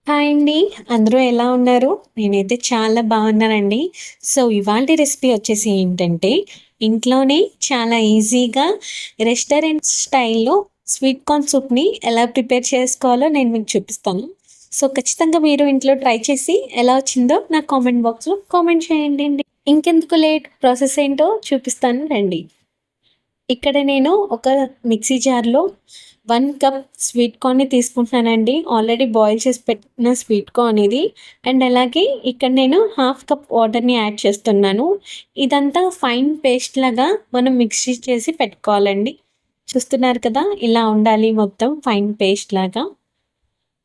Hi అండి. అందరూ ఎలా ఉన్నారు? నేనైతే చాలా బాగున్నానండి. సో, ఇవాల్టి రెసిపీ వచ్చేసి ఏంటంటే, ఇంట్లోనే చాలా ఈజీగా రెస్టారెంట్ స్టైల్‌లో స్వీట్ కార్న్ సూప్‌ని ఎలా ప్రిపేర్ చేసుకోవాలో నేను మీకు చూపిస్తాను. సో, ఖచ్చితంగా మీరు ఇంట్లో ట్రై చేసి ఎలా వచ్చిందో నాకు కామెంట్ బాక్స్‌లో కామెంట్ చేయండి అండి. ఇంకెందుకు లేట్ ప్రాసెస్ ఏంటో చూపిస్తాను రండి. ఇక్కడ నేను ఒక మిక్సీ జార్‌లో 1 కప్ స్వీట్ కార్న్‌ని తీసుకుంటున్నానండి. ఆల్రెడీ బాయిల్ చేసి పెట్టిన స్వీట్ కార్న్ ఇది. అండ్ అలాగే ఇక్కడ నేను హాఫ్ కప్ వాటర్‌ని యాడ్ చేస్తున్నాను. ఇదంతా ఫైన్ పేస్ట్ లాగా మనం మిక్సీ చేసి పెట్టుకోవాలండి. చూస్తున్నారు కదా! ఇలా ఉండాలి మొత్తం ఫైన్ పేస్ట్ లాగా.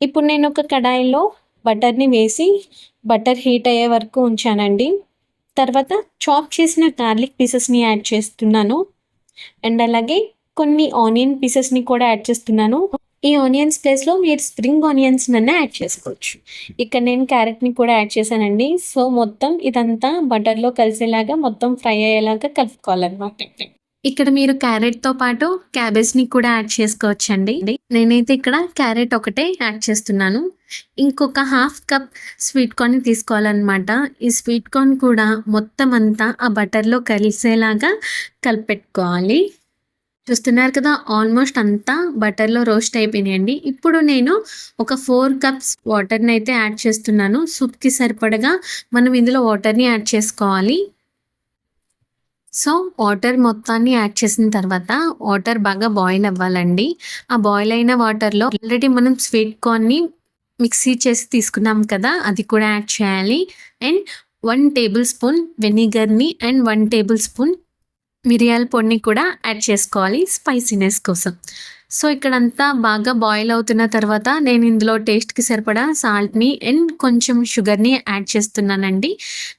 ఇప్పుడు నేను ఒక కడాయిలో బటర్‌ని వేసి బటర్ హీట్ అయ్యే వరకు ఉంచానండి. తర్వాత చాప్ చేసిన గార్లిక్ పీసెస్‌ని యాడ్ చేస్తున్నాను. అండ్ అలాగే కొన్ని ఆనియన్ పీసెస్‌ని కూడా యాడ్ చేస్తున్నాను. ఈ ఆనియన్స్ ప్లేస్‌లో మీరు స్ప్రింగ్ ఆనియన్స్‌నన్నా యాడ్ చేసుకోవచ్చు. ఇక్కడ నేను క్యారెట్‌ని కూడా యాడ్ చేశానండి. సో, మొత్తం ఇదంతా బటర్‌లో కలిసేలాగా మొత్తం ఫ్రై అయ్యేలాగా కలుపుకోవాలన్నమాట. ఇక్కడ మీరు క్యారెట్‌తో పాటు క్యాబేజ్‌ని కూడా యాడ్ చేసుకోవచ్చండి. నేనైతే ఇక్కడ క్యారెట్ ఒకటే యాడ్ చేస్తున్నాను. ఇంకొక హాఫ్ కప్ స్వీట్ కార్న్‌ని తీసుకోవాలన్నమాట. ఈ స్వీట్ కార్న్ కూడా మొత్తం అంతా ఆ బటర్‌లో కలిసేలాగా కలిపెట్టుకోవాలి. చూస్తున్నారు కదా! ఆల్మోస్ట్ అంతా బటర్‌లో రోస్ట్ అయిపోయినాయండి. ఇప్పుడు నేను ఒక 4 కప్స్ వాటర్‌నైతే యాడ్ చేస్తున్నాను. సూప్‌కి సరిపడగా మనం ఇందులో వాటర్‌ని యాడ్ చేసుకోవాలి. సో, వాటర్ మొత్తాన్ని యాడ్ చేసిన తర్వాత వాటర్ బాగా బాయిల్ అవ్వాలండి. ఆ బాయిల్ అయిన వాటర్‌లో ఆల్రెడీ మనం స్వీట్ కార్న్‌ని మిక్సీ చేసి తీసుకున్నాం కదా! అది కూడా యాడ్ చేయాలి. అండ్ 1 టేబుల్ స్పూన్ వెనిగర్‌ని అండ్ 1 టేబుల్ స్పూన్ మిరియాల పొడిని కూడా యాడ్ చేసుకోవాలి స్పైసీనెస్ కోసం. సో, ఇక్కడంతా బాగా బాయిల్ అవుతున్న తర్వాత నేను ఇందులో టేస్ట్‌కి సరిపడా సాల్ట్‌ని అండ్ కొంచెం షుగర్‌ని యాడ్ చేస్తున్నానండి.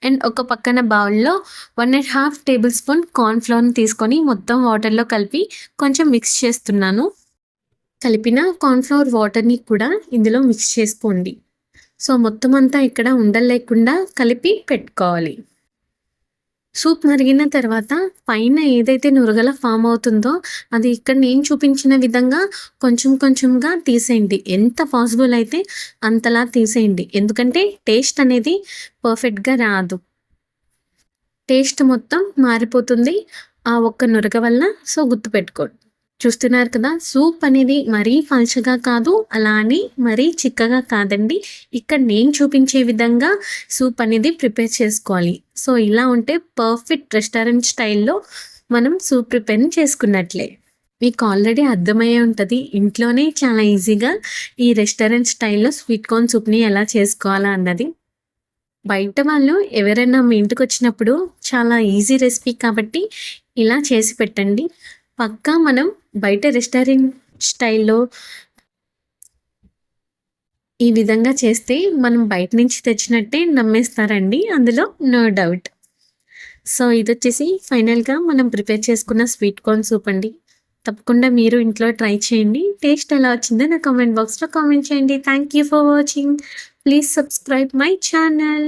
అండ్ ఒక పక్కన బౌల్‌లో 1 ½ టేబుల్ స్పూన్ కార్న్ ఫ్లోర్‌ని తీసుకొని మొత్తం వాటర్‌లో కలిపి కొంచెం మిక్స్ చేస్తున్నాను. కలిపిన కార్న్ ఫ్లోర్ వాటర్‌ని కూడా ఇందులో మిక్స్ చేసుకోండి. సో, మొత్తం అంతా ఇక్కడ ఉండలు లేకుండా కలిపి పెట్టుకోవాలి. సూప్ మరిగిన తర్వాత పైన ఏదైతే నురగలా ఫామ్ అవుతుందో అది ఇక్కడ నేను చూపించిన విధంగా కొంచెం కొంచెంగా తీసేయండి. ఎంత పాసిబుల్ అయితే అంతలా తీసేయండి. ఎందుకంటే టేస్ట్ అనేది పర్ఫెక్ట్‌గా రాదు. టేస్ట్ మొత్తం మారిపోతుంది ఆ ఒక్క నురగ వల్ల. సో, గుర్తుపెట్టుకోండి. చూస్తున్నారు కదా! సూప్ అనేది మరీ పల్చగా కాదు, అలా అని మరీ చిక్కగా కాదండి. ఇక్కడ నేను చూపించే విధంగా సూప్ అనేది ప్రిపేర్ చేసుకోవాలి. సో, ఇలా ఉంటే పర్ఫెక్ట్ రెస్టారెంట్ స్టైల్‌లో మనం సూప్ ప్రిపేర్ చేసుకున్నట్లే. మీకు ఆల్రెడీ అర్థమయ్యే ఉంటది. ఇంట్లోనే చాలా ఈజీగా ఈ రెస్టారెంట్ స్టైల్‌లో స్వీట్ కార్న్ సూప్‌ని ఎలా చేసుకోవాలా అన్నది. బయట వాళ్ళు ఎవరైనా మీ ఇంటికొచ్చినప్పుడు చాలా ఈజీ రెసిపీ కాబట్టి ఇలా చేసి పెట్టండి. పక్కా మనం బయట రెస్టారెంట్ స్టైల్‌లో ఈ విధంగా చేస్తే మనం బయట నుంచి తెచ్చినట్టే నమ్మేస్తారండి. అందులో నో డౌట్. సో, ఇదొచ్చేసి ఫైనల్‌గా మనం ప్రిపేర్ చేసుకున్న స్వీట్ కార్న్ సూప్ అండి. తప్పకుండా మీరు ఇంట్లో ట్రై చేయండి. టేస్ట్ ఎలా వచ్చిందో నా కామెంట్ బాక్స్‌లో కామెంట్ చేయండి. Thank you for watching. Please subscribe my channel.